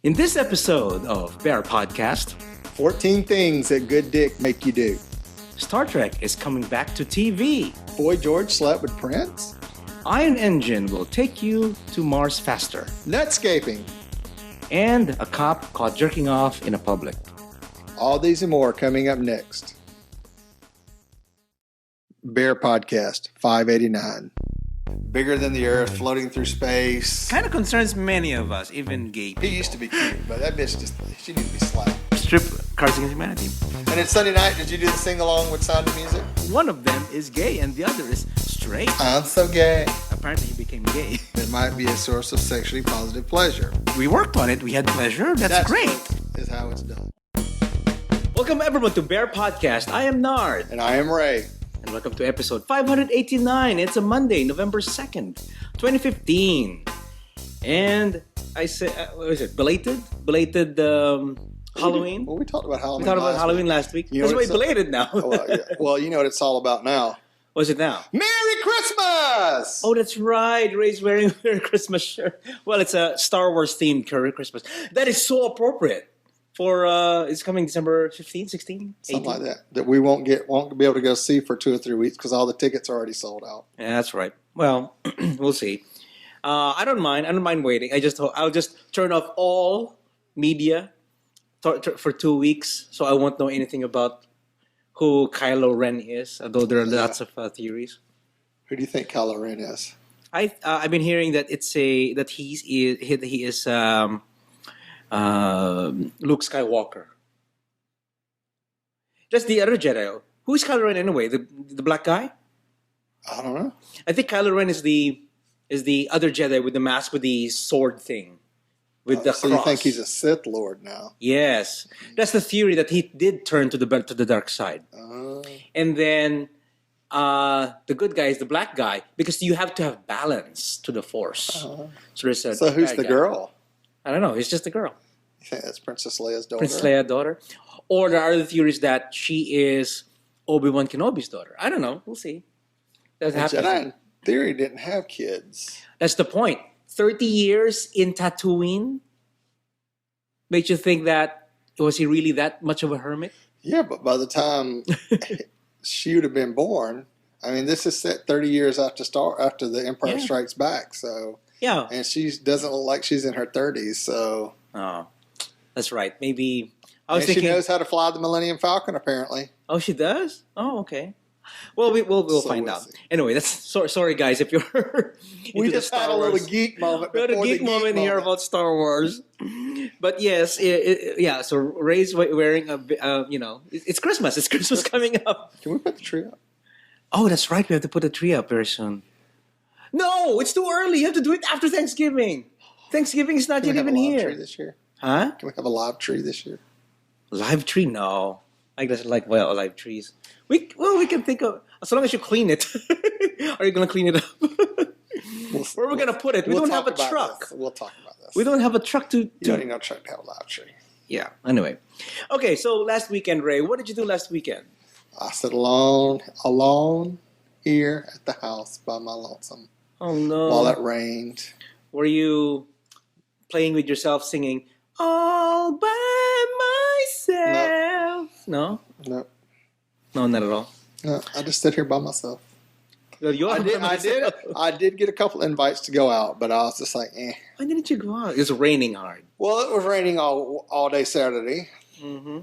In this episode of BearPodcast, 14 things that good dick make you do. Star Trek is coming back to TV. Boy George slept with Prince. Iron Engine will take you to Mars faster. Netscaping. And a cop caught jerking off in a public. All these and more coming up next. BearPodcast 589. Bigger than the Earth, floating through space. Kind of concerns many of us, even gay people. He used to be cute, but that bitch she needs to be slapped. Strip Cards Against Humanity. And it's Sunday night. Did you do the sing-along with Sound of Music? One of them is gay and the other is straight. I'm so gay. Apparently he became gay. It might be a source of sexually positive pleasure. We worked on it. We had pleasure. That's great. Is how it's done. Welcome everyone to Bear Podcast. I am Nard. And I am Ray. And welcome to episode 589. It's a Monday, November 2nd, 2015. And I said, what was it? Belated Halloween? Well, we talked about Halloween. We talked about Halloween last week. That's why belated now. Well, you know what it's all about now. What's it now? Merry Christmas! Oh, that's right. Ray's wearing a Merry Christmas shirt. Well, it's a Star Wars themed Merry Christmas. That is so appropriate for it's coming December 15, 16, 18. Something like that. That we won't be able to go see for 2 or 3 weeks because all the tickets are already sold out. Yeah, that's right. Well, we'll see. I don't mind waiting. I'll just turn off all media for 2 weeks, so I won't know anything about who Kylo Ren is. Although there are lots of theories. Who do you think Kylo Ren is? I've been hearing that he is Luke Skywalker. That's the other Jedi. Who is Kylo Ren anyway? The black guy? I don't know. I think Kylo Ren is the other Jedi with the mask with the sword thing. With the so cross. You think he's a Sith Lord now? Yes. That's the theory, that he did turn to the dark side. And then the good guy is the black guy, because you have to have balance to the Force. So who's the girl? I don't know. It's just a girl. You think that's Princess Leia's daughter? Princess Leia's daughter. Or there are other theories that she is Obi-Wan Kenobi's daughter. I don't know. We'll see. That happens. Jedi in theory didn't have kids. That's the point. 30 years in Tatooine made you think that, was he really that much of a hermit? Yeah, but by the time she would have been born, I mean, this is set 30 years after The Empire Strikes Back, so... Yeah. And she doesn't look like she's in her 30s, so... Oh, that's right. Maybe... She knows how to fly the Millennium Falcon, apparently. Oh, she does? Oh, okay. Well, we'll find out. Anyway, that's sorry, guys, if you're we just had a little geek moment. We had a geek moment here about Star Wars. But yes, yeah. So Ray's wearing it's Christmas. It's Christmas coming up. Can we put the tree up? Oh, that's right. We have to put the tree up very soon. No, it's too early. You have to do it after Thanksgiving. Thanksgiving is not yet even here. Can we have a live tree this year? Huh? Can we have a live tree this year? Live tree? No. I guess live trees. We can think of, as long as you clean it. Are you going to clean it up? Where are we going to put it? We don't have a truck. We'll talk about this. We don't have a truck to... You don't need no truck to have a live tree. Yeah, anyway. Okay, so last weekend, Ray, what did you do last weekend? I sat alone here at the house by my lonesome. Oh, no. While it rained. Were you playing with yourself singing, all by myself? No? No. No, not at all. No, I just sit here by myself. Well, I did get a couple invites to go out, but I was just like, eh. Why didn't you go out? It was raining hard. Well, it was raining all day Saturday. Mm-hmm.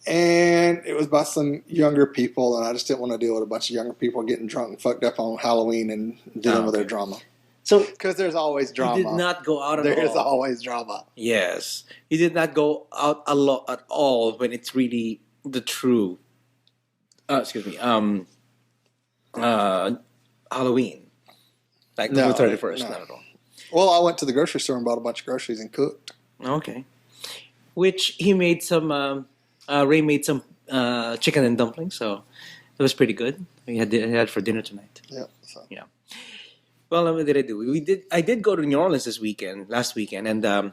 And it was by some younger people, and I just didn't want to deal with a bunch of younger people getting drunk and fucked up on Halloween and dealing with their drama. So, because there's always drama. You did not go out at all. There is always drama. Yes. You did not go out a lot at all when it's really the true... Halloween. Like the 31st, not at all. Well, I went to the grocery store and bought a bunch of groceries and cooked. Okay. Which he made some, Ray made some chicken and dumplings, so it was pretty good. We had for dinner tonight. Yeah. So. Yeah. Well, what did I do? I did go to New Orleans last weekend, and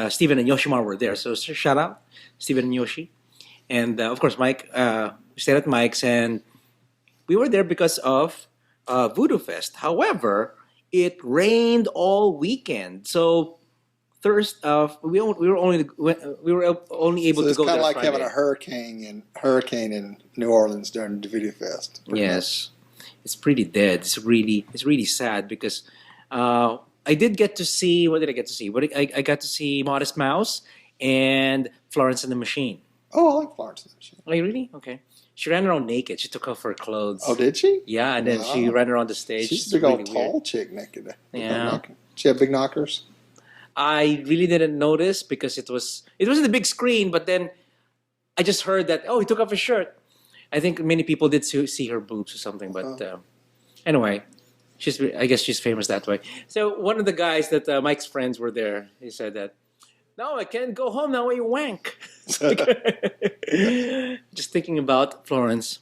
Steven and Yoshimar were there. So shout out, Steven and Yoshi. And of course, Mike, we stayed at Mike's, and we were there because of Voodoo Fest. However, it rained all weekend. So we were only able So to it's go kind there of like having Friday. a hurricane in New Orleans during the Voodoo Fest. Yes, it's pretty dead. It's really sad because I did get to see. What did I get to see? I got to see Modest Mouse and Florence and the Machine. Oh, I like Florence and the Machine. Oh, really? Okay. She ran around naked. She took off her clothes. Oh, did she? Yeah, and then she ran around the stage. She's It's a big old really tall weird. chick naked. Yeah. She had big knockers. I really didn't notice because it wasn't a big screen, but then I just heard that he took off his shirt. I think many people did see her boobs or something, but anyway, I guess she's famous that way. So one of the guys that Mike's friends were there. He said that, "No, I can't go home now. You wank." Just thinking about Florence.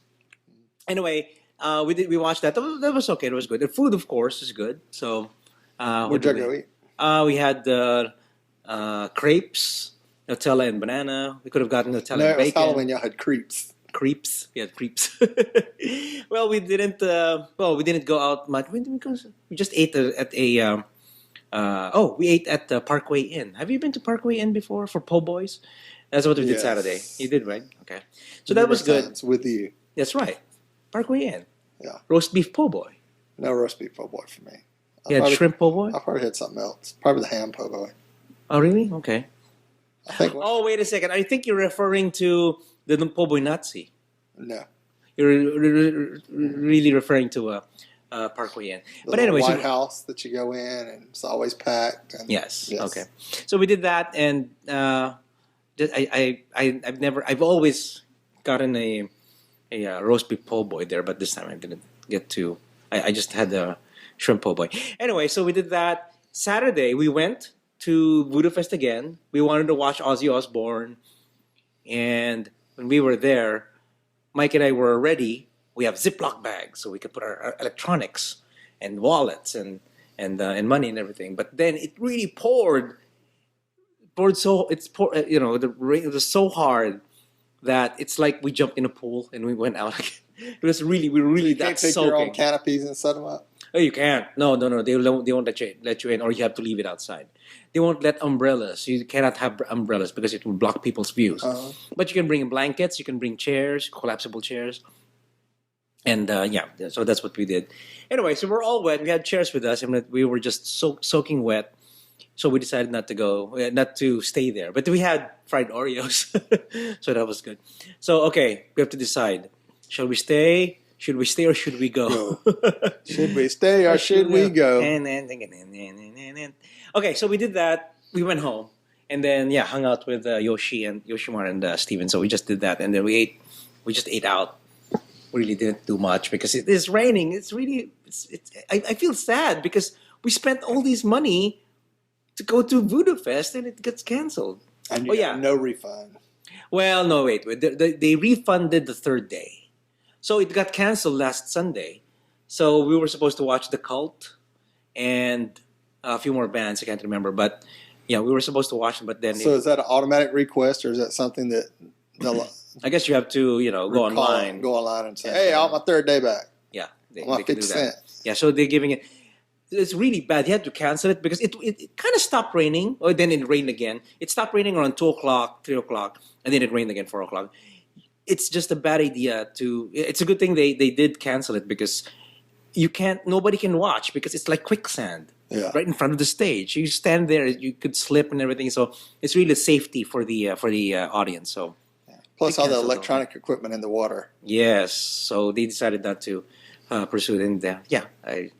Anyway, we watched that. That was okay. It was good. The food, of course, is good. So Where'd you go eat? we had crepes, Nutella and banana. We could have gotten Nutella No, and it was bacon. Halloween. Y'all had creeps. Creeps. We had creeps. Well, we didn't. We didn't go out much. We just ate at a. We ate at the Parkway Inn. Have you been to Parkway Inn before for po' boys? That's what we did Yes. Saturday. You did, right? Okay. So that was good. Times with you. That's right. Parkway Inn. Yeah. Roast beef po' boy. No roast beef po' boy for me. You had shrimp po' boy? I probably had something else. Probably the ham po' boy. Oh, really? Okay. I think. Oh, wait a second. I think you're referring to the po' boy Nazi. No. You're really referring to Parkway Inn. But anyway, White House that you go in and it's always packed. And yes. Okay. So we did that, and I've always gotten a roast beef po' boy there, but this time I didn't get to. I just had the shrimp po' boy. Anyway, so we did that. Saturday we went to Voodoo Fest again. We wanted to watch Ozzy Osbourne, and when we were there, Mike and I were ready. We have Ziploc bags, so we could put our electronics and wallets and money and everything. But then it really poured so the rain was so hard that it's like we jumped in a pool and we went out again. We were really you that can't take soaking. your own canopies and set them up. Oh, you can't. No. They won't let you in, or you have to leave it outside. They won't let umbrellas. You cannot have umbrellas because it will block people's views. Uh-huh. But you can bring blankets. You can bring chairs, collapsible chairs. And so that's what we did. Anyway, so we're all wet. We had chairs with us, and we were just soaking wet. So we decided not to stay there. But we had fried Oreos, so that was good. So okay, we have to decide: shall we stay? Should we stay or should we go? Should we stay or should we go? Okay, so we did that. We went home, and then hung out with Yoshimar and Steven. So we just did that, and then we ate. We just ate out. We really didn't do much because it is raining. I feel sad because we spent all this money to go to Voodoo Fest and it gets canceled. And you got no refund. Well, no, wait. They refunded the third day. So it got canceled last Sunday. So we were supposed to watch The Cult and a few more bands. I can't remember. But we were supposed to watch them. But then so is that an automatic request or is that something that I guess you have to, go online. Go online and say, hey, I want my third day back. Yeah. They want can do 50 that. cents. Yeah, so they're giving it. It's really bad. You had to cancel it because it kind of stopped raining. Or then it rained again. It stopped raining around 2 o'clock, 3 o'clock. And then it rained again 4 o'clock. It's just a bad idea it's a good thing they did cancel it because nobody can watch because it's like quicksand right in front of the stage. You stand there, you could slip and everything. So it's really safety for the audience. So plus all the electronic equipment in the water. Yes, so they decided not to pursue it.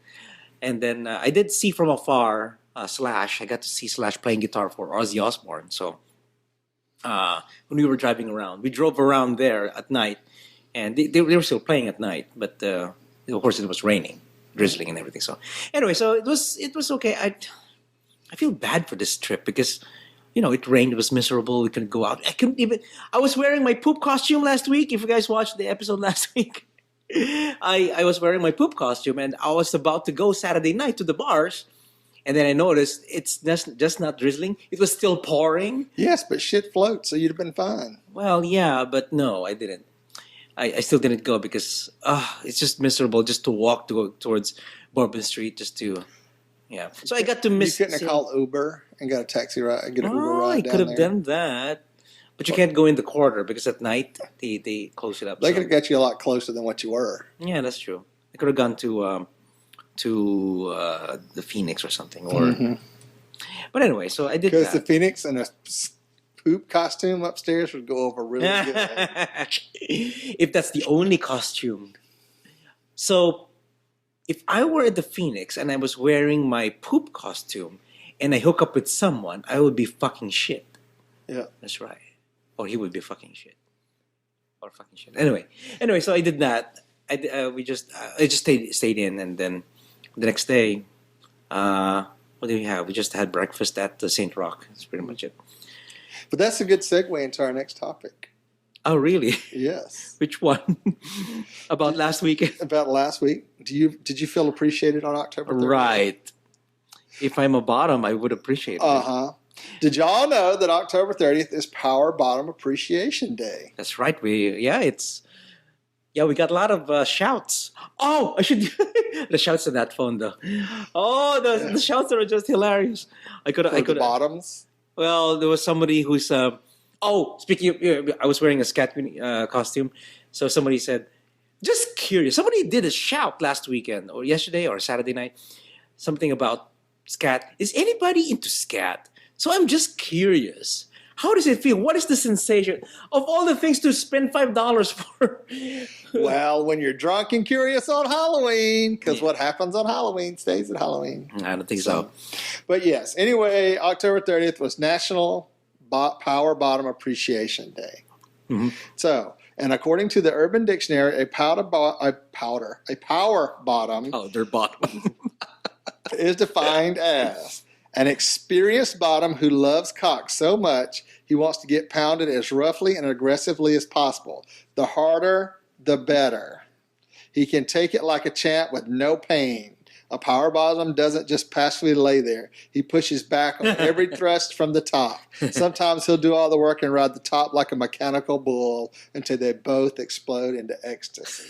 And then I did see from afar Slash. I got to see Slash playing guitar for Ozzy Osbourne. So when we were driving around, we drove around there at night, and they were still playing at night. But of course, it was raining, drizzling, and everything. So anyway, so it was okay. I feel bad for this trip because it rained. It was miserable. We couldn't go out. I was wearing my poop costume last week. If you guys watched the episode last week, I was wearing my poop costume, and I was about to go Saturday night to the bars, and then I noticed it's just not drizzling. It was still pouring. Yes, but shit floats, so you'd have been fine. Well, yeah, but no, I didn't. I still didn't go because it's just miserable just to walk towards Bourbon Street just to, Yeah. So I got to miss. You couldn't have called Uber and got a taxi ride, get an Uber ride I down could have there. done that. But you can't go in the quarter because at night they close it up. They could have got you a lot closer than what you were. Yeah, that's true. I could have gone to the Phoenix or something. Or But anyway, so I did that. Because the Phoenix and a poop costume upstairs would go over really good. If that's the only costume. So if I were at the Phoenix and I was wearing my poop costume and I hook up with someone, I would be fucking shit. Yeah. That's right. Or he would be fucking shit. Or fucking shit. Anyway, so I did that. I just stayed in, and then the next day, what did we have? We just had breakfast at the St. Rock. That's pretty much it. But that's a good segue into our next topic. Oh, really? Yes. Which one? About last week? About last week. Did you feel appreciated on October 30th? Right. If I'm a bottom, I would appreciate it. Uh-huh. Did y'all know that October 30th is Power Bottom Appreciation Day? That's right. We got a lot of shouts. Oh, I should the shouts on that phone though. Oh, the shouts are just hilarious. I could bottoms. Well, there was somebody who's speaking of, I was wearing a scat costume, so somebody said, just curious. Somebody did a shout last weekend or yesterday or Saturday night, something about scat. Is anybody into scat? So I'm just curious. How does it feel? What is the sensation of all the things to spend $5 for? Well, when you're drunk and curious on Halloween, because what happens on Halloween stays at Halloween. I don't think so. But yes, anyway, October 30th was National Power Bottom Appreciation Day. Mm-hmm. So, and according to the Urban Dictionary, a power bottom. Oh, they're bottom. is defined as an experienced bottom who loves cock so much he wants to get pounded as roughly and aggressively as possible. The harder, the better. He can take it like a champ with no pain. A power bottom doesn't just passively lay there. He pushes back on every thrust from the top. Sometimes he'll do all the work and ride the top like a mechanical bull until they both explode into ecstasy.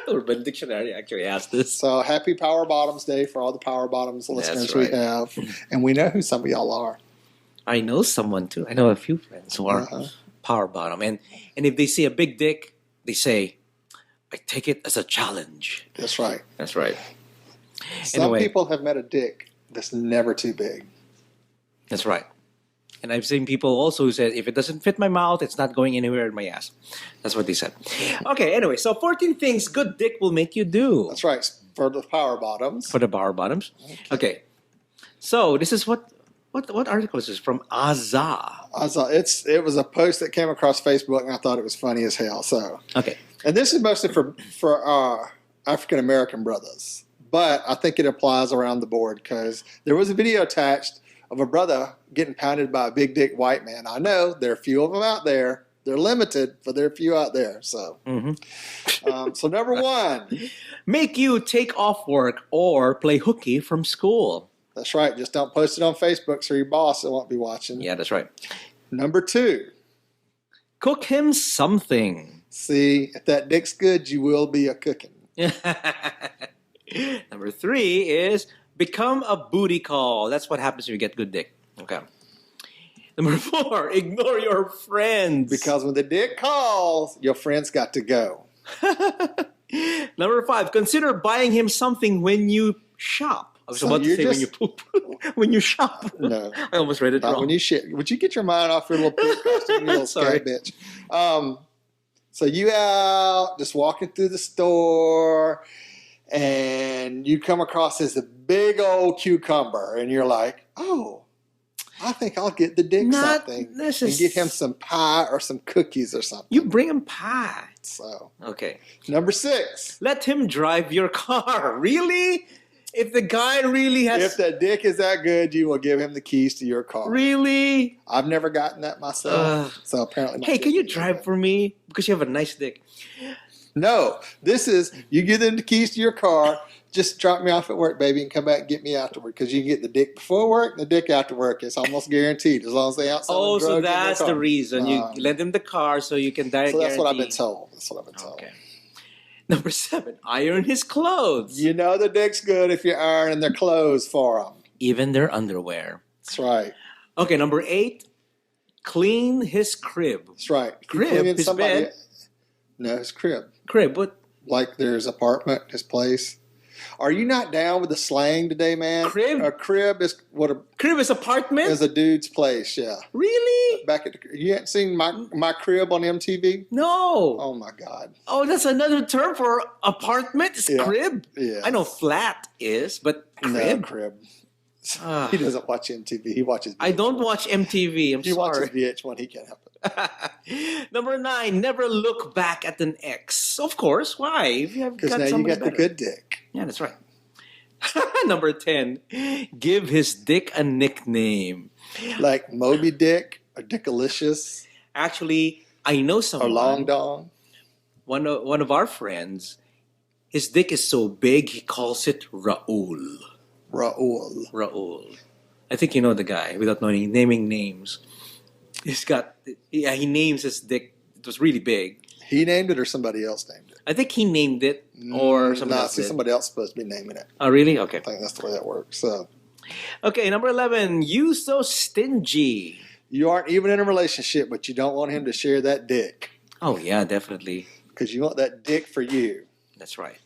Urban Dictionary actually asked this. So happy Power Bottoms Day for all the Power Bottoms listeners we have. And we know who some of y'all are. I know someone too. I know a few friends who are Power Bottom. And if they see a big dick, they say, I take it as a challenge. That's right. That's right. Some people have met a dick that's never too big. That's right. And I've seen people also who said, if it doesn't fit my mouth, it's not going anywhere in my ass. That's what they said. Okay, anyway, so 14 things good dick will make you do. That's right, for the Power Bottoms. For the Power Bottoms. Okay. So this is what article is this from? Azza. It was a post that came across Facebook, and I thought it was funny as hell. So okay. And this is mostly for our African-American brothers. But I think it applies around the board because there was a video attached of a brother getting pounded by a big dick white man. I know there are a few of them out there. They're limited, but there are a few out there. So, so number one. Make you take off work or play hooky from school. That's right. Just don't post it on Facebook so your boss won't be watching. Yeah, that's right. Number two. Cook him something. See, if that dick's good, you will be a cooking. Number three is become a booty call. That's what happens if you get good dick. Okay. Number four, ignore your friends. Because when the dick calls, your friends got to go. Number five, consider buying him something when you shop. I was about to say when you poop. When you shop. No. I almost read it wrong. When you shit. Would you get your mind off your little poop costume, you little scared bitch? So you out just walking through the store, and you come across this big old cucumber, and you're like, oh, I think I'll get the dick something. And get him some pie or some cookies or something. You bring him pie. So. Okay. Number six. Let him drive your car. Really? If the guy really has... If the dick is that good, you will give him the keys to your car. Really? I've never gotten that myself. So apparently... Hey, can you drive for me? Because you have a nice dick. No. This is, you give them the keys to your car, just drop me off at work, baby, and come back and get me afterward. Because you can get the dick before work and the dick after work. It's almost guaranteed as long as they outsell drugs. So that's the reason. You lend them the car so you can die. So that's what I've been told. Okay. Number seven, iron his clothes. You know the dick's good if you're ironing their clothes for them. even their underwear. That's right. Okay, number 8, clean his crib. That's right. You Crib? cleaning His somebody- bed? No, his crib. Crib, what? Like their apartment, his place. Are you not down with the slang today, man? Crib? A crib is what a Crib is apartment? is a dude's place. Yeah. Really? Back at you ain't seen my crib on MTV? No. Oh my God. Oh, that's another term for apartment? It's Yeah. crib? Yeah. I know flat is, but No, crib? crib. Ah. He doesn't watch MTV. He watches. I don't watch MTV. I'm He watches sorry. VH1. He can't help it. Number 9, never look back at an ex. Of course. Why? If you have Because got now you somebody got the better. good dick. Yeah, that's right. Number 10, give his dick a nickname. Like Moby Dick or Dickalicious Actually, I know or someone. Long Dong. One of our friends, his dick is so big he calls it Raul. Raul. Raul. I think you know the guy without naming names. He names his dick. It was really big. He named it or somebody else named it? I think he named it or somebody No, else see, did. somebody else is supposed to be naming it. Oh, really? Okay. I think that's the way that works. So Okay, number 11, you so stingy. you aren't even in a relationship, but you don't want him to share that dick Oh, yeah, definitely. because you want that dick for you. That's right.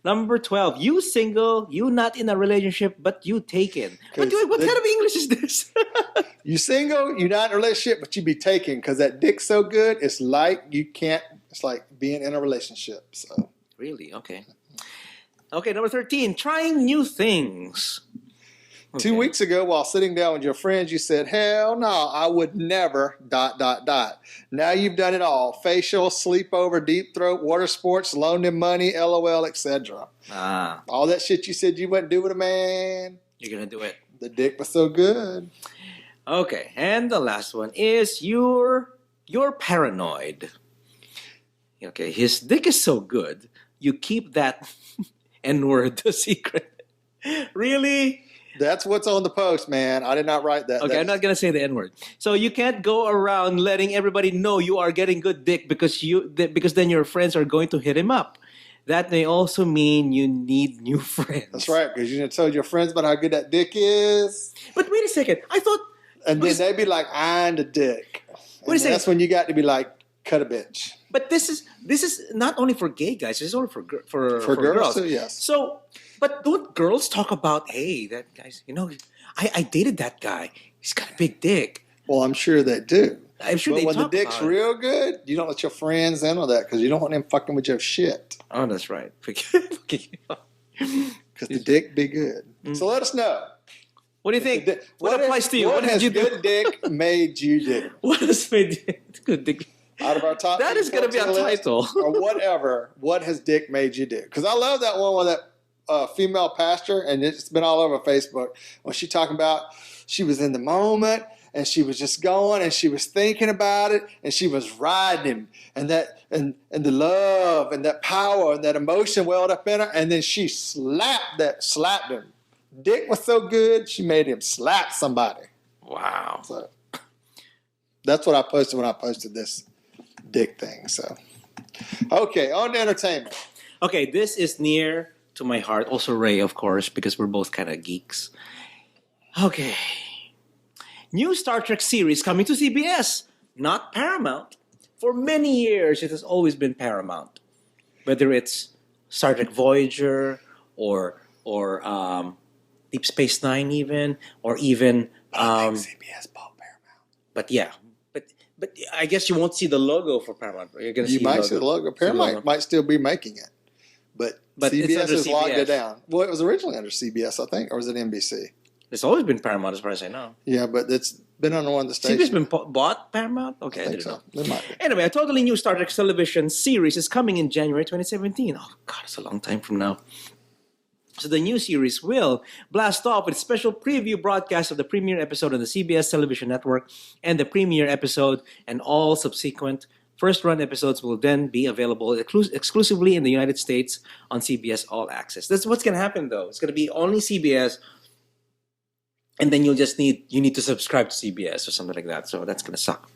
Number 12, you single, you not in a relationship, but you taken. What 'Cause kind the- of English is this? You single, you're not in a relationship, but you be taken because that dick's so good. It's like you can't. It's like being in a relationship. So Really? Okay. Okay, number 13, trying new things. 2 Okay. weeks ago, while sitting down with your friends, you said, "Hell no, I would never." ... Now you've done it all: facial, sleepover, deep throat, water sports, loaned him money, LOL, etc. Ah, All that shit you said you wouldn't do with a man. you're going to do it. The dick was so good. Okay, and the last one is you're paranoid. Okay, his dick is so good, you keep that N-word a secret. Really? That's what's on the post, man. I did not write that. Okay, I'm not gonna say the N-word. So you can't go around letting everybody know you are getting good dick because then your friends are going to hit him up. That may also mean you need new friends. That's right, because you told your friends about how good that dick is, But wait a second. I thought and What then is- they'd be like, "I'm the dick." Wait a second. That's when you got to be like, "Cut a bitch." But this is not only for gay guys. It's only for For girls too, yes. So, but don't girls talk about, hey, that guy's, I dated that guy. He's got a big dick. Well, I'm sure they do. I'm sure But they when the talk dick's about it. real good, you don't let your friends in on that because you don't want them fucking with your shit. Oh, that's right. Because the dick be good. So let us know. What do you think? What What applies to you? What What has did you do? good dick made you do? What has made good dick? Out of our top, That is going to be a 14 list, title. or whatever. What has dick made you do? Because I love that one with that female pastor, and it's been all over Facebook when she talking about she was in the moment and she was just going and she was thinking about it and she was riding him and the love and that power and that emotion welled up in her, and then she slapped him. Dick was so good she made him slap somebody. Wow. So that's what I posted when I posted this dick thing. So okay, on to entertainment. Okay, this is near to my heart. Also Ray, of course, because we're both kind of geeks. Okay. New Star Trek series coming to CBS, not Paramount. For many years, it has always been Paramount. Whether it's Star Trek Voyager or Deep Space Nine even, or even... I think CBS bought Paramount. but yeah, but I guess you won't see the logo for Paramount. You're gonna You see might see the logo. Paramount logo. might still be making it, but But it's CBS under has logged CBS. it down. Well, it was originally under CBS, I think, or was it NBC? It's always been Paramount as far as I know. Yeah, but it's been on one of the CBS stations. been bought Paramount? Okay, I I think didn't know. so. It might be. Anyway, a totally new Star Trek television series is coming in January 2017. Oh, God, it's a long time from now. So the new series will blast off with special preview broadcast of the premiere episode on the CBS television network, and the premiere episode and all subsequent first-run episodes will then be available exclusively in the United States on CBS All Access. That's what's going to happen, though. It's going to be only CBS, and then you need to subscribe to CBS or something like that. So that's going to suck.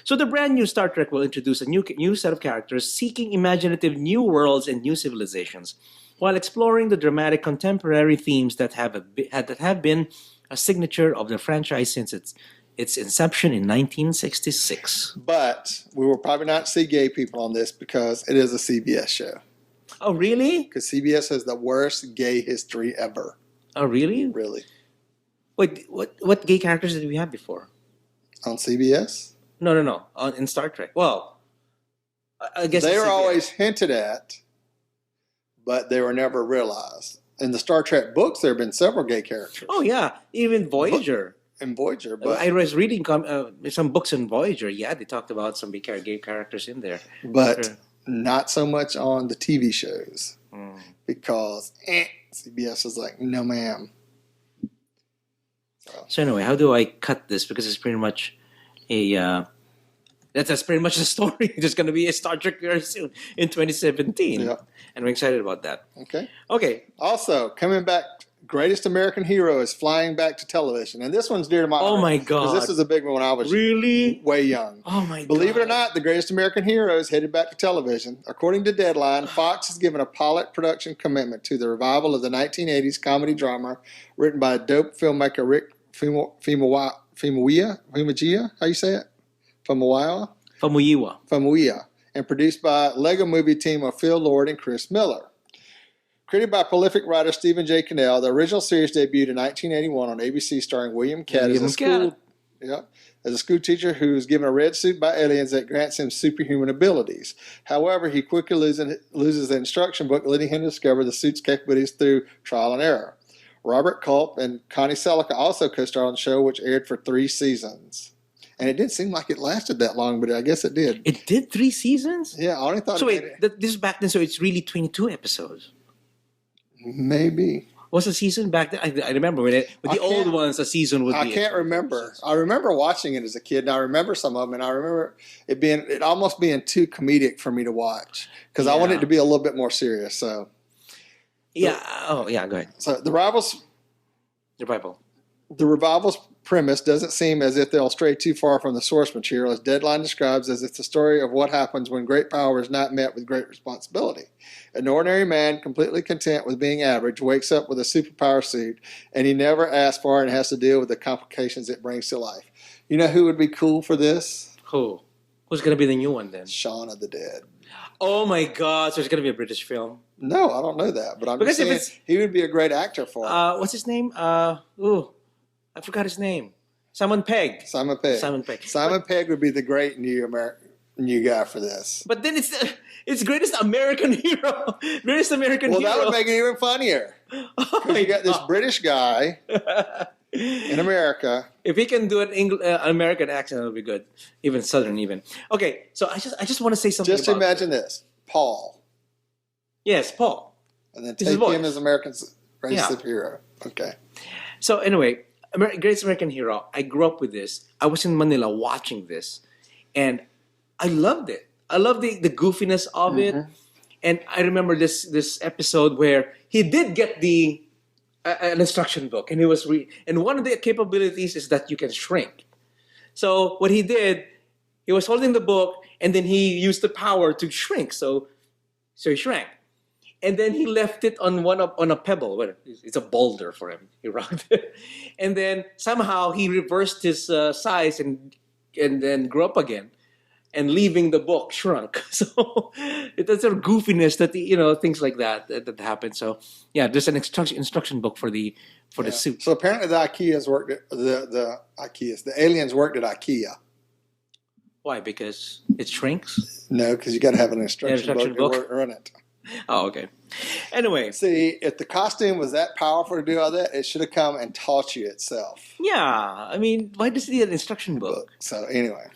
So the brand new Star Trek will introduce a new set of characters seeking imaginative new worlds and new civilizations. while exploring the dramatic contemporary themes that have been a signature of the franchise since its inception in 1966. But we will probably not see gay people on this because it is a CBS show. Oh, really? Because CBS has the worst gay history ever. Oh, really? Really. Wait, what gay characters did we have before? On CBS? No. In Star Trek. Well, I guess they it's were CBS. always hinted at, but they were never realized. In the Star Trek books, there have been several gay characters. Oh yeah, even Voyager. In Voyager, but I was reading some books in Voyager. Yeah, they talked about some gay characters in there. but not so much on the TV shows because CBS is like, no, ma'am. So anyway, how do I cut this? Because it's pretty much that's pretty much the story. There's going to be a Star Trek very soon in 2017. Yeah. And we're excited about that. Okay. Also, coming back, Greatest American Hero is flying back to television. And this one's dear to my heart. Oh my God. Because this is a big one when I was Really? way young. Oh my God. Believe it or not, The Greatest American Hero is headed back to television. According to Deadline, Fox has given a pilot production commitment to the revival of the 1980s comedy drama written by dope filmmaker Rick Famuyiwa, how you say it? Famuyiwa, and produced by Lego Movie team of Phil Lord and Chris Miller. Created by prolific writer Stephen J. Cannell, the original series debuted in 1981 on ABC, starring William Catt as a school teacher who is given a red suit by aliens that grants him superhuman abilities. However, he quickly loses the instruction book, leading him to discover the suit's capabilities through trial and error. Robert Culp and Connie Selica also co-starred on the show, which aired for 3 seasons. And it didn't seem like it lasted that long, but I guess it did. It did 3 seasons? Yeah, I only thought. So wait, this is back then, so it's really 22 episodes. Maybe. What's the season back then? I remember with the old ones, a season would be. I can't remember. I remember watching it as a kid, and I remember some of them, and I remember it almost being too comedic for me to watch because I wanted it to be a little bit more serious. So. Yeah. Go ahead. So the revival's premise doesn't seem as if they'll stray too far from the source material, as Deadline describes as it's the story of what happens when great power is not met with great responsibility. An ordinary man, completely content with being average, wakes up with a superpower suit, and he never asks for it and has to deal with the complications it brings to life. You know who would be cool for this? Who? Who's going to be the new one then? Shaun of the Dead. Oh my God! So it's going to be a British film. No, I don't know that, but I'm just saying he would be a great actor for it. What's his name? I forgot his name. Simon Pegg. Simon Pegg would be the great new guy for this. But then it's Greatest American Hero. Greatest American Hero. Well, that would make it even funnier. Because you got this British guy in America. If he can do an American accent, it'll be good. Even Southern, even. Okay, so I just want to say something. Just imagine this, Paul. Yes, Paul. And then take him as American's greatest superhero. Okay. So anyway, Greatest American Hero. I grew up with this. I was in Manila watching this, and I loved it. I loved the goofiness of it. And I remember this episode where he did get an instruction book, and and one of the capabilities is that you can shrink. So what he did, he was holding the book, and then he used the power to shrink. So he shrank, and then he left it on a pebble. Well, it's a boulder for him. He rocked it, and then somehow he reversed his size and then grew up again. And leaving the book shrunk. So it's sort of goofiness that things like that happen. So yeah, there's an instruction book for the suit. So apparently the aliens worked at IKEA. Why? Because it shrinks? No, because you got to have an instruction book to run it. Oh, okay. Anyway, see, if the costume was that powerful to do all that, it should have come and taught you itself. Yeah, I mean, why does it need an instruction book? So anyway.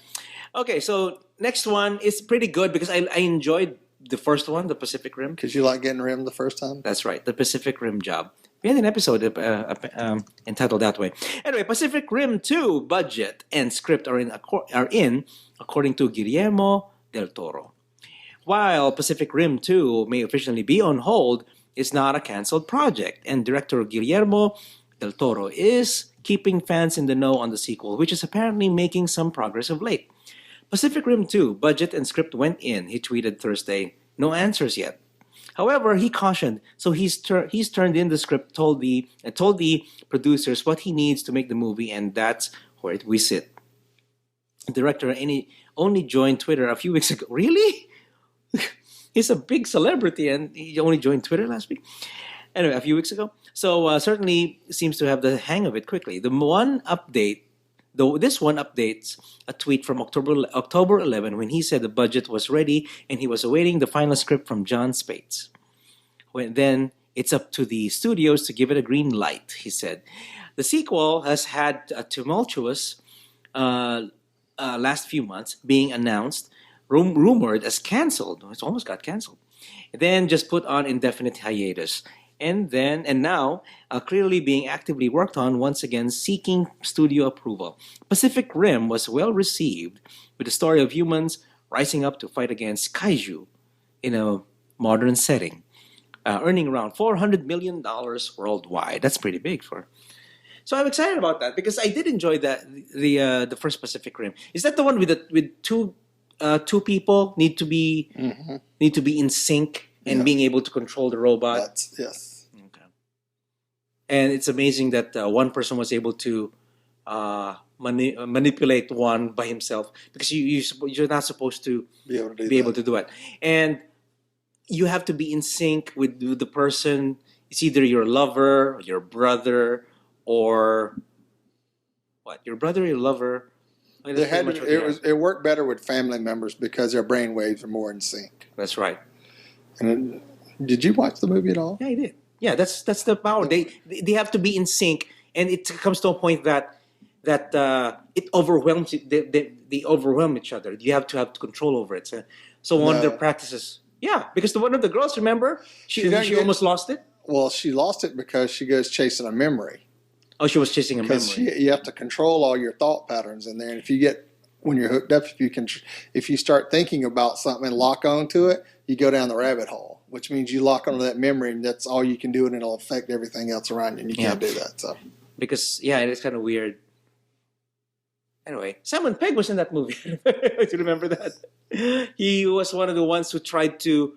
Okay, so next one is pretty good because I enjoyed the first one, the Pacific Rim. Because you like getting rimmed the first time? That's right, the Pacific Rim job. We had an episode entitled that way. Anyway, Pacific Rim 2 budget and script are in according to Guillermo del Toro. While Pacific Rim 2 may officially be on hold, it's not a canceled project, and director Guillermo del Toro is keeping fans in the know on the sequel, which is apparently making some progress of late. Pacific Rim 2 budget and script went in, he tweeted Thursday. No answers yet. However, he cautioned, so he's turned in the script, told the producers what he needs to make the movie, and that's where we sit. The director only joined Twitter a few weeks ago. Really? He's a big celebrity, and he only joined Twitter last week. Anyway, a few weeks ago. So certainly seems to have the hang of it quickly. This one updates a tweet from October 11 when he said the budget was ready and he was awaiting the final script from John Spates. Then it's up to the studios to give it a green light, he said. The sequel has had a tumultuous last few months, being announced, rumored as canceled. It's almost got canceled. Then just put on indefinite hiatus. And now clearly being actively worked on, once again seeking studio approval. Pacific Rim was well received, with the story of humans rising up to fight against kaiju in a modern setting, earning around $400 million worldwide. That's pretty big for. So I'm excited about that because I did enjoy the first Pacific Rim. Is that the one with two people need to be in sync and being able to control the robot? Yes. And it's amazing that one person was able to manipulate one by himself, because you're not supposed to be able to do it. And you have to be in sync with the person. It's either your lover, or your brother, or what? Your brother, your lover. It worked better with family members because their brain waves are more in sync. That's right. And did you watch the movie at all? Yeah, I did. Yeah, that's the power. They have to be in sync, and it comes to a point that it overwhelms. They overwhelm each other. You have to have control over it. So one of their practices, because one of the girls, remember, she almost lost it. Well, she lost it because she goes chasing a memory. Oh, she was chasing a memory. Because you have to control all your thought patterns in there, and when you're hooked up, if you start thinking about something and lock onto it, you go down the rabbit hole, which means you lock onto that memory, and that's all you can do, and it'll affect everything else around you, and you can't do that. So because it's kind of weird. Anyway, Simon Pegg was in that movie. Do you remember that? He was one of the ones who tried to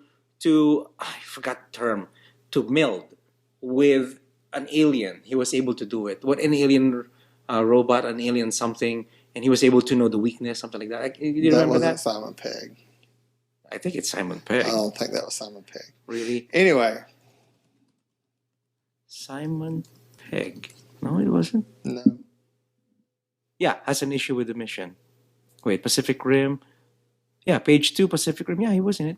I forgot the term, to meld with an alien. He was able to do it. What, an alien robot, an alien something, and he was able to know the weakness, something like that. Do you remember that? That wasn't Simon Pegg. I think it's Simon Pegg. I don't think that was Simon Pegg. Really? Anyway. Simon Pegg. No, it wasn't? No. Yeah, has an issue with the mission. Wait, Pacific Rim. Yeah, page 2, Pacific Rim. Yeah, he was in it.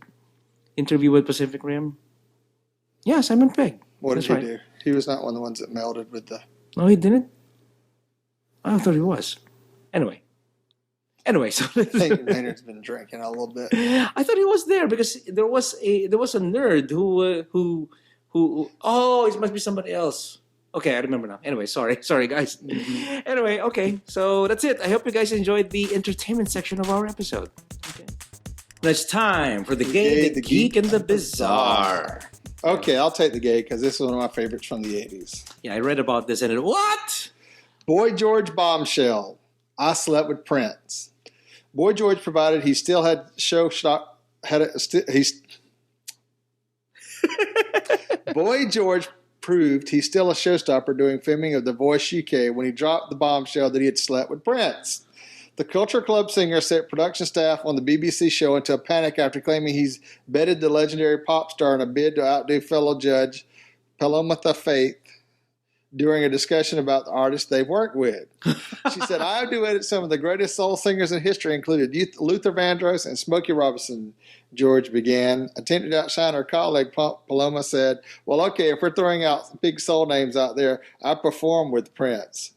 Interview with Pacific Rim. Yeah, Simon Pegg. What did he do? He was not one of the ones that melded with the... No, he didn't? I thought he was. Anyway, so I think Maynard's been drinking a little bit. I thought he was there because there was a nerd who it must be somebody else. Okay, I remember now. Anyway, sorry guys. Mm-hmm. Anyway, okay, so that's it. I hope you guys enjoyed the entertainment section of our episode. Okay, now it's time for the gay, the geek, and the bizarre. Okay, I'll take the gay because this is one of my favorites from the 80s. Yeah, I read about this and what? Boy George bombshell. I slept with Prince. Boy George provided he still had Boy George proved he's still a showstopper doing filming of The Voice UK when he dropped the bombshell that he had slept with Prince. The Culture Club singer set production staff on the BBC show into a panic after claiming he's bedded the legendary pop star in a bid to outdo fellow judge Paloma Faith during a discussion about the artists they've worked with. She said, I duetted some of the greatest soul singers in history, included Luther Vandross and Smokey Robinson, George began. Attempting to outshine her colleague, Paloma said, well, okay, if we're throwing out big soul names out there, I perform with Prince.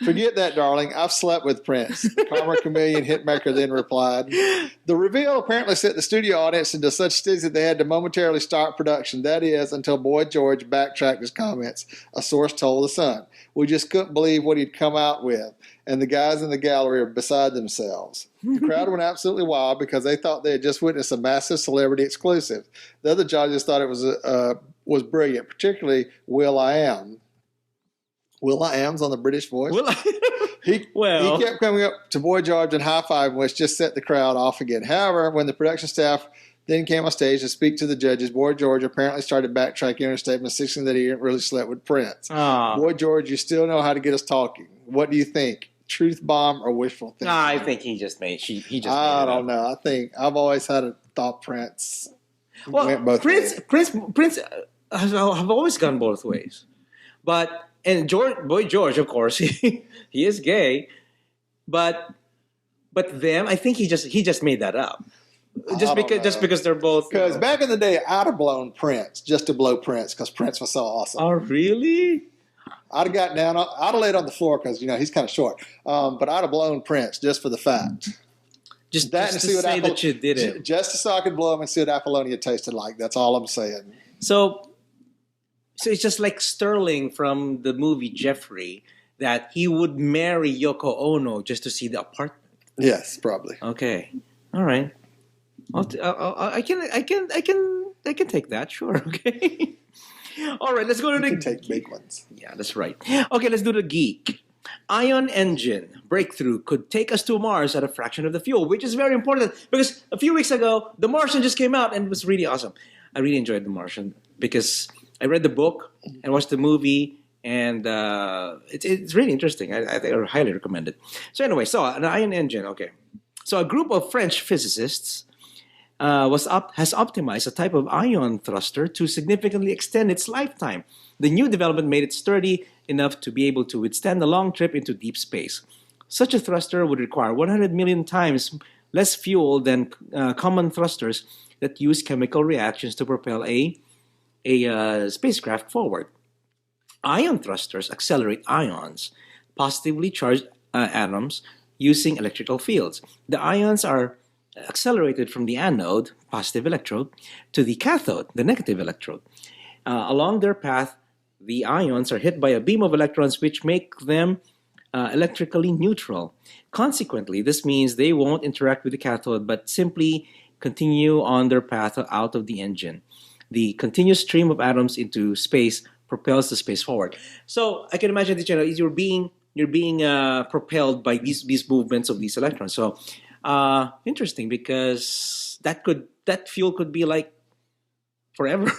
Forget that, darling. I've slept with Prince. The Karma Chameleon hitmaker then replied. The reveal apparently set the studio audience into such stitches that they had to momentarily stop production. That is, until Boy George backtracked his comments, a source told The Sun. We just couldn't believe what he'd come out with. And the guys in the gallery are beside themselves. The crowd went absolutely wild because they thought they had just witnessed a massive celebrity exclusive. The other judges thought it was brilliant, particularly Will.i.am. Will.i.am's on the British Voice. He kept coming up to Boy George and high-fiving, which just set the crowd off again. However, when the production staff Then came on stage to speak to the judges. Boy George apparently started backtracking on a statement, insisting that he didn't really slept with Prince. Boy George, you still know how to get us talking. What do you think? Truth bomb or wishful thinking? I think he just made I don't know. I think I've always had a thought Prince went both Prince, ways. Prince have always gone both ways. And Boy George, of course, he is gay, but them, I think he just made that up. Just because they're both. Because back in the day, I'd have blown Prince just to blow Prince because Prince was so awesome. Oh, really? I'd have gotten down. I'd have laid on the floor because he's kind of short. But I'd have blown Prince just for the fact. Just to say that you did it. Just so I could blow him and see what Apollonia tasted like. That's all I'm saying. So it's just like Sterling from the movie Jeffrey, that he would marry Yoko Ono just to see the apartment. Yes, probably. Okay, all right. I can take that. Sure. Okay. All right. Let's go to the. You can take big ones. Yeah, that's right. Okay, let's do the geek. Ion engine breakthrough could take us to Mars at a fraction of the fuel, which is very important because a few weeks ago, The Martian just came out and it was really awesome. I really enjoyed The Martian because I read the book and watched the movie, and it's really interesting. I think I highly recommend it. So anyway, an ion engine. Okay, so a group of French physicists has optimized a type of ion thruster to significantly extend its lifetime. The new development made it sturdy enough to be able to withstand a long trip into deep space. Such a thruster would require 100 million times less fuel than common thrusters that use chemical reactions to propel a spacecraft forward. Ion thrusters accelerate ions, positively charged atoms, using electrical fields. The ions are accelerated from the anode, positive electrode, to the cathode, the negative electrode. Along their path, the ions are hit by a beam of electrons which make them electrically neutral. Consequently, this means they won't interact with the cathode but simply continue on their path out of the engine. The continuous stream of atoms into space propels the space forward. So I can imagine that you're being propelled by these movements of these electrons. So interesting, because that fuel could be like forever.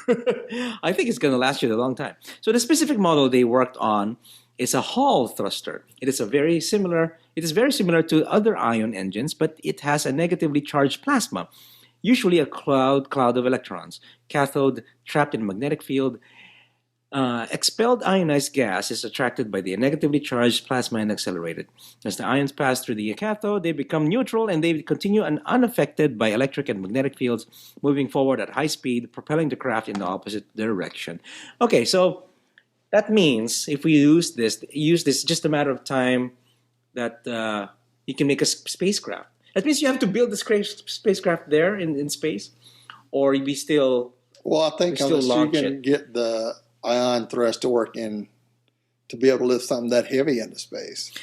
I think it's going to last you a long time. So the specific model they worked on is a Hall thruster. It is very similar to other ion engines, but it has a negatively charged plasma, usually a cloud of electrons. Cathode trapped in a magnetic field. Expelled ionized gas is attracted by the negatively charged plasma and accelerated. As the ions pass through the cathode, they become neutral and they continue unaffected by electric and magnetic fields, moving forward at high speed, propelling the craft in the opposite direction. Okay, so that means if we use this just a matter of time that you can make a spacecraft. That means you have to build the spacecraft there in space, or we still. Well, I think unless you can get the ion thrust to work to be able to lift something that heavy into space.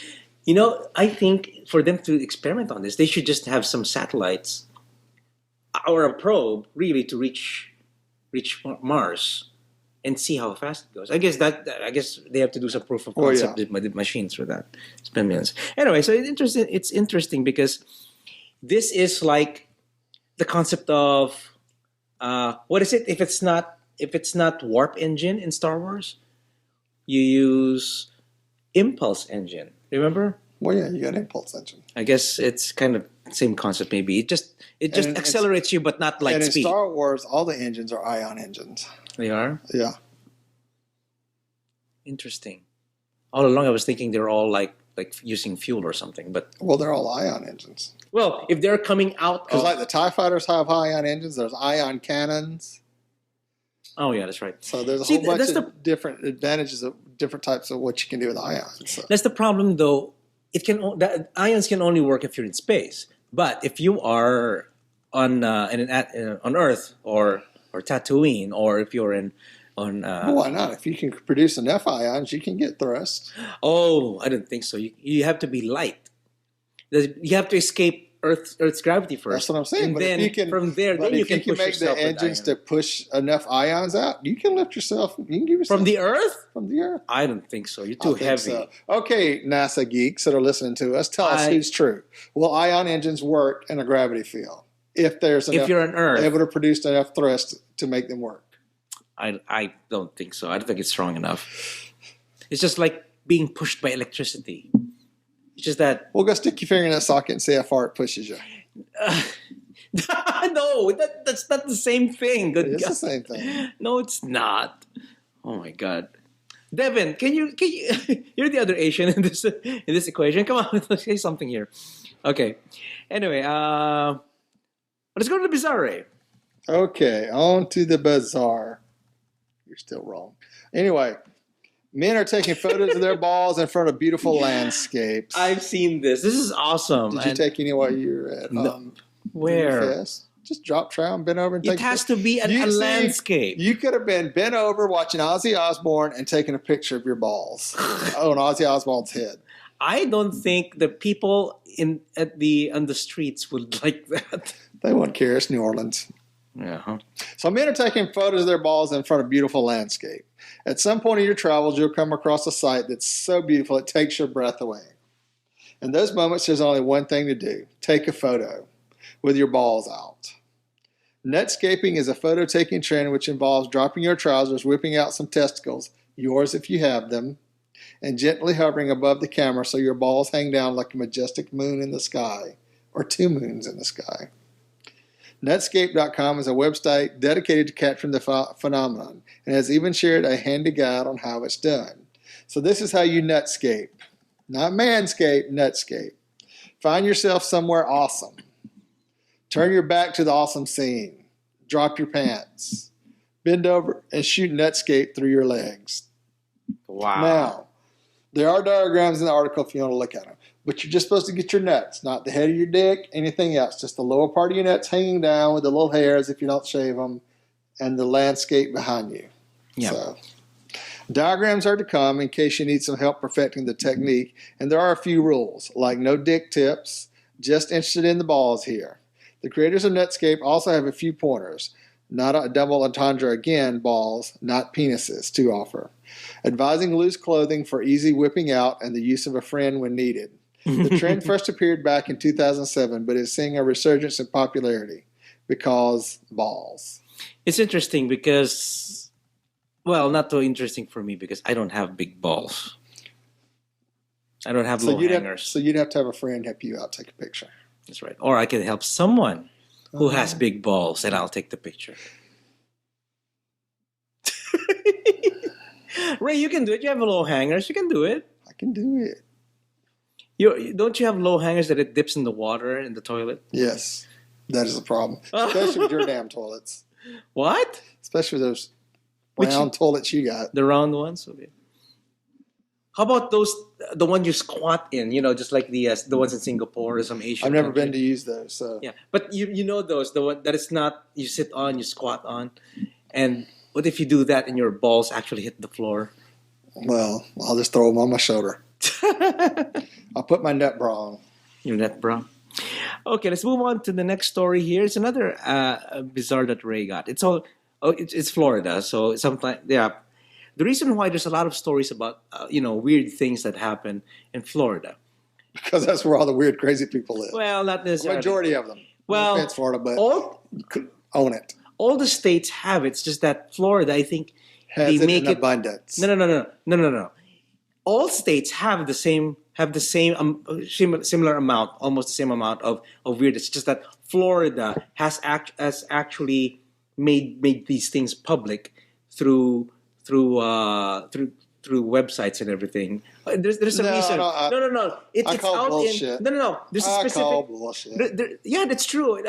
I think for them to experiment on this, they should just have some satellites or a probe really to reach Mars and see how fast it goes. I guess they have to do some proof of concept with the machines for that. Spend millions. Anyway, so it's interesting because this is like the concept of what is it? If it's not warp engine in Star Wars, you use impulse engine. Remember? Well, yeah, you got impulse engine. I guess it's kind of the same concept. Maybe it just accelerates you, but not like and speed. In Star Wars, all the engines are ion engines. They are? Yeah. Interesting. All along, I was thinking they're all like using fuel or something, but they're all ion engines. Well, if they're coming out, because like the TIE fighters have ion engines, there's ion cannons. Oh yeah, that's right. So there's a whole bunch of different advantages of different types of what you can do with ions. So. That's the problem, though. Ions can only work if you're in space. But if you are on Earth or Tatooine, or if you're on why not? If you can produce enough ions, you can get thrust. Oh, I don't think so. You have to be light. You have to escape Earth's gravity first. That's what I'm saying. And but then if you can, from there, then you can push make the engines to push enough ions out, you can lift yourself. You can give yourself from the Earth. From the Earth. I don't think so. You're too heavy. So. Okay, NASA geeks that are listening to us, tell us who's true. Will ion engines work in a gravity field? if there's If enough, you're on Earth, able to produce enough thrust to make them work. I don't think so. I don't think it's strong enough. It's just like being pushed by electricity. It's just that. Well, go stick your finger in that socket and see how far it pushes you. No, that's not the same thing. Good It's God. the same thing. No, it's not. Oh my God, Devin, can you you're the other Asian in this equation. Come on, let's say something here. Okay. Anyway, let's go to the bizarre. Ray. Okay, on to the bazaar. You're still wrong. Anyway, men are taking photos of their balls in front of beautiful landscapes. I've seen this. This is awesome. Did you take any while you were at where? Voodoo Fest? Just drop trout and bend over and take. It has to be a landscape. You could have been bent over watching Ozzy Osbourne and taking a picture of your balls on Ozzy Osbourne's head. I don't think the people on the streets would like that. They won't care. It's New Orleans. Yeah. Huh? So men are taking photos of their balls in front of beautiful landscape. At some point in your travels, you'll come across a sight that's so beautiful it takes your breath away. In those moments, there's only one thing to do. Take a photo with your balls out. Netscaping is a photo-taking trend which involves dropping your trousers, whipping out some testicles, yours if you have them, and gently hovering above the camera so your balls hang down like a majestic moon in the sky, or two moons in the sky. Netscape.com is a website dedicated to capturing the phenomenon and has even shared a handy guide on how it's done. So this is how you Netscape. Not Manscape, Netscape. Find yourself somewhere awesome. Turn your back to the awesome scene. Drop your pants. Bend over and shoot Netscape through your legs. Wow. Now, there are diagrams in the article if you want to look at them. But you're just supposed to get your nuts, not the head of your dick, anything else. Just the lower part of your nuts hanging down with the little hairs if you don't shave them, and the landscape behind you. Yep. So, diagrams are to come in case you need some help perfecting the technique. And there are a few rules, like no dick tips, just interested in the balls here. The creators of Netscape also have a few pointers. Not a double entendre again, balls, not penises, to offer. Advising loose clothing for easy whipping out and the use of a friend when needed. The trend first appeared back in 2007, but is seeing a resurgence in popularity because balls. It's interesting because, well, not so interesting for me because I don't have big balls. I don't have low hangers. So you'd have to have a friend help you out take a picture. That's right. Or I can help someone who has big balls and I'll take the picture. Ray, you can do it. You have low hangers. You can do it. I can do it. Don't you have low hangers that it dips in the water in the toilet? Yes, that is a problem, especially with your damn toilets. What? Especially with those round toilets you got. The round ones? Okay. How about the one you squat in, just like the ones in Singapore or some Asian I've never country? been to use those. So Yeah, but you know those, the one that it's not, you sit on, you squat on. And what if you do that and your balls actually hit the floor? Well, I'll just throw them on my shoulder. I'll put my net bra on. Your net bra. Okay, let's move on to the next story here. It's another bizarre that Ray got. It's Florida, so sometimes the reason why there's a lot of stories about weird things that happen in Florida. Because that's where all the weird, crazy people live. Well, not The necessarily. majority of them. Well, No offense, Florida, but own it. all the states have it. It's just that Florida, I think, Has they it make in it abundance. No. All states have the same similar amount, almost the same amount of weird. It's just that Florida has actually made these things public through websites and everything. There's a reason. No. It's call out bullshit. in no. There's a specific. I call bullshit. Yeah, that's true.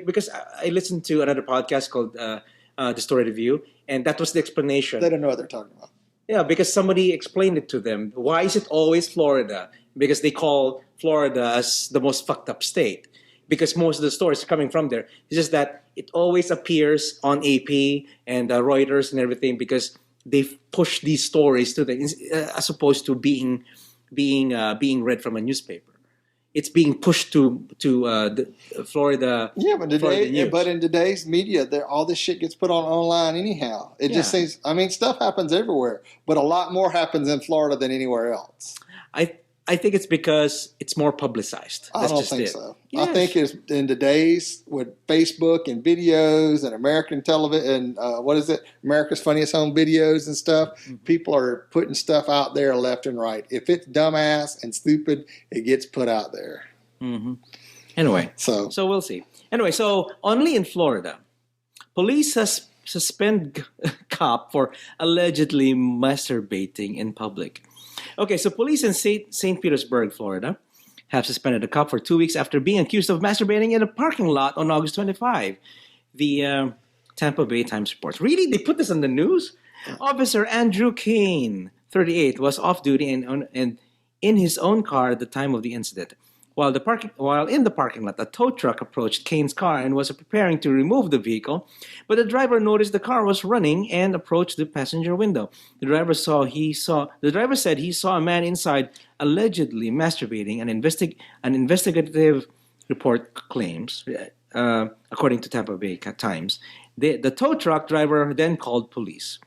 Because I listened to another podcast called The Story Review, and that was the explanation. They don't know what they're talking about. Yeah, because somebody explained it to them. Why is it always Florida? Because they call Florida as the most fucked up state. Because most of the stories are coming from there. It's just that it always appears on AP and Reuters and everything because they push these stories to them as opposed to being read from a newspaper. It's being pushed to the Florida. Yeah, but in today's media, all this shit gets put on online anyhow. It just seems. I mean, stuff happens everywhere, but a lot more happens in Florida than anywhere else. I I think it's because it's more publicized. I That's don't just think it. so. Yes. I think it's in the days with Facebook and videos and American television and what is it? America's Funniest Home Videos and stuff. People are putting stuff out there left and right. If it's dumbass and stupid, it gets put out there. Mm-hmm. Anyway, So we'll see. Anyway, so only in Florida, police suspend cop for allegedly masturbating in public. Okay, so police in St. Petersburg, Florida, have suspended a cop for 2 weeks after being accused of masturbating in a parking lot on August 25. The Tampa Bay Times reports. Really? They put this on the news? Officer Andrew Kane, 38, was off duty and in his own car at the time of the incident. While in the parking lot, a tow truck approached Kane's car and was preparing to remove the vehicle, but the driver noticed the car was running and approached the passenger window. The driver said he saw a man inside allegedly masturbating. An investigative report claims, according to Tampa Bay Times, the tow truck driver then called police.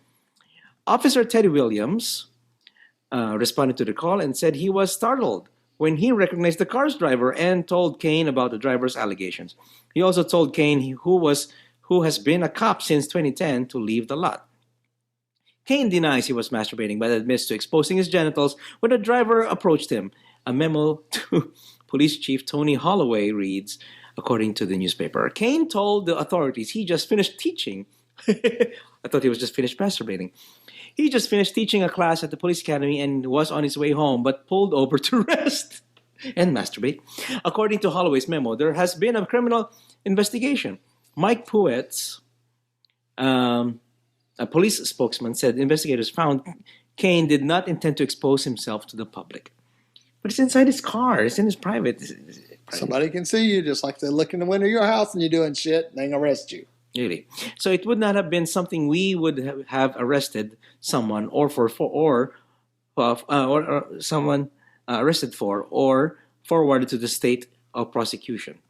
Officer Teddy Williams responded to the call and said he was startled when he recognized the car's driver and told Kane about the driver's allegations. He also told Kane, who has been a cop since 2010, to leave the lot. Kane denies he was masturbating but admits to exposing his genitals when the driver approached him. A memo to Police Chief Tony Holloway reads, according to the newspaper, Kane told the authorities he just finished teaching. I thought he was just finished masturbating. He just finished teaching a class at the police academy and was on his way home, but pulled over to rest and masturbate. According to Holloway's memo, there has been a criminal investigation. Mike Puetz, a police spokesman, said investigators found Kane did not intend to expose himself to the public. But it's inside his car. It's in his private. somebody can see you just like they look in the window of your house and you're doing shit and they can arrest you. Really. So it would not have been something we would have arrested someone or someone arrested for or forwarded to the state of prosecution.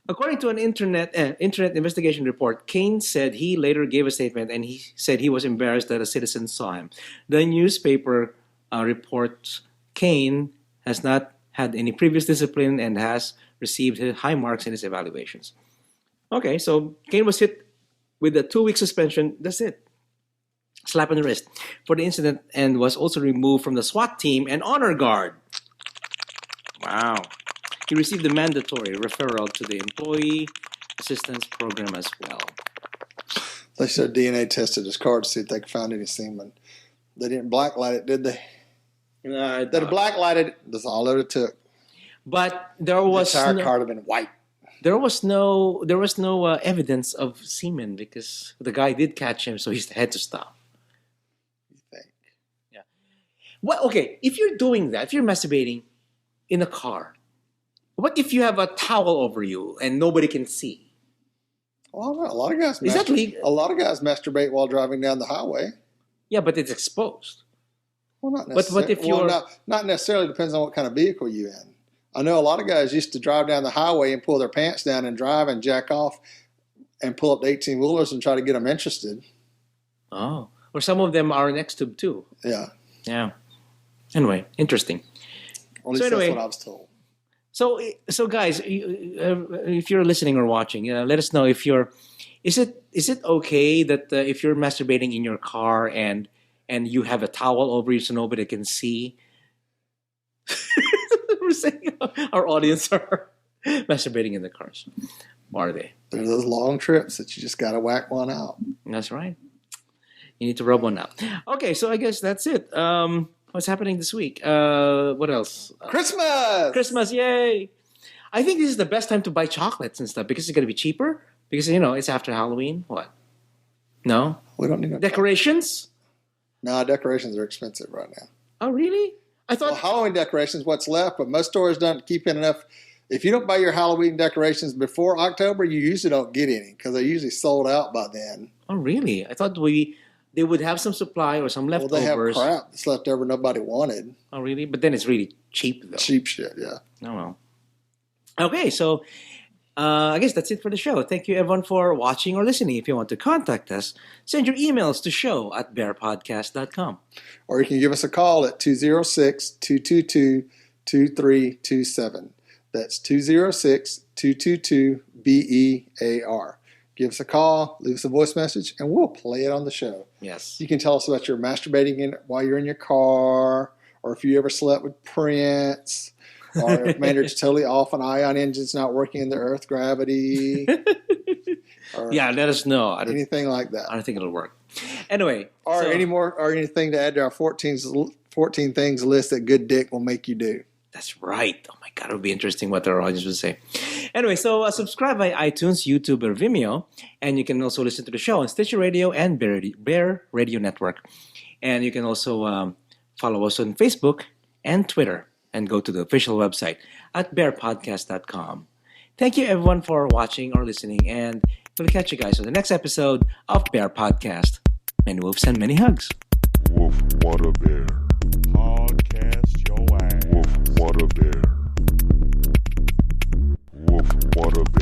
According to an internet investigation report, Kane said he later gave a statement and he said he was embarrassed that a citizen saw him. The newspaper reports Kane has not had any previous discipline and has received high marks in his evaluations. Okay, so Kane was hit with a 2-week suspension. That's it. Slap on the wrist for the incident and was also removed from the SWAT team and honor guard. Wow. He received the mandatory referral to the Employee Assistance Program as well. They said DNA tested his car to see if they could find any semen. They didn't blacklight it, did they? No, They blacklighted it. That's all that it took. but there was The entire car would have been white. there was no evidence of semen because the guy did catch him, so he had to stop. You think? Yeah. Well, okay, if you're doing that, if you're masturbating in a car, what if you have a towel over you and nobody can see? Well, a lot of guys Is that legal? a lot of guys masturbate while driving down the highway. Yeah, but it's exposed. Well, not But necessarily. what if you're not necessarily depends on what kind of vehicle you're in. I know a lot of guys used to drive down the highway and pull their pants down and drive and jack off and pull up the 18-wheelers and try to get them interested. Oh, or some of them are next to too. Yeah. Yeah. Anyway, interesting. Or at least that's what I was told. So guys, if you're listening or watching, let us know if you're. Is it okay that if you're masturbating in your car and you have a towel over you so nobody can see? We're saying our audience are masturbating in the cars. Or are they? There's those long trips that you just got to whack one out. That's right. You need to rub one out. Okay, so I guess that's it. What's happening this week? What else? Christmas! Christmas, yay! I think this is the best time to buy chocolates and stuff because it's going to be cheaper. Because, it's after Halloween. What? No? We don't need no Decorations? No, decorations are expensive right now. Oh, really? I thought... Well, Halloween decorations, what's left, but most stores don't keep in enough. If you don't buy your Halloween decorations before October, you usually don't get any because they're usually sold out by then. Oh, really? I thought they would have some supply or some leftovers. Well, they have crap that's left over nobody wanted. Oh, really? But then it's really cheap, though. Cheap shit, yeah. Oh, well. Okay, so I guess that's it for the show. Thank you, everyone, for watching or listening. If you want to contact us, send your emails to show@bearpodcast.com. Or you can give us a call at 206-222-2787. 2327. That's 206-222-BEAR. Give us a call, leave us a voice message, and we'll play it on the show. Yes. You can tell us about your masturbating while you're in your car, or if you ever slept with Prince, or if Maynard's totally off an ion engine's not working in the Earth gravity. Or yeah, let us know. Anything like that. I don't think it'll work. Anyway. Or anything to add to our 14 things list that good dick will make you do. That's right. Oh my God, it would be interesting what our audience would say. Anyway, so subscribe by iTunes, YouTube, or Vimeo. And you can also listen to the show on Stitcher Radio and Bear Radio Network. And you can also follow us on Facebook and Twitter. And go to the official website at BearPodcast.com. Thank you, everyone, for watching or listening. And we'll catch you guys on the next episode of Bear Podcast. Many wolves and many hugs. Woof, what a bear. Podcast your ass. Woof, what a bear. Woof, what a bear.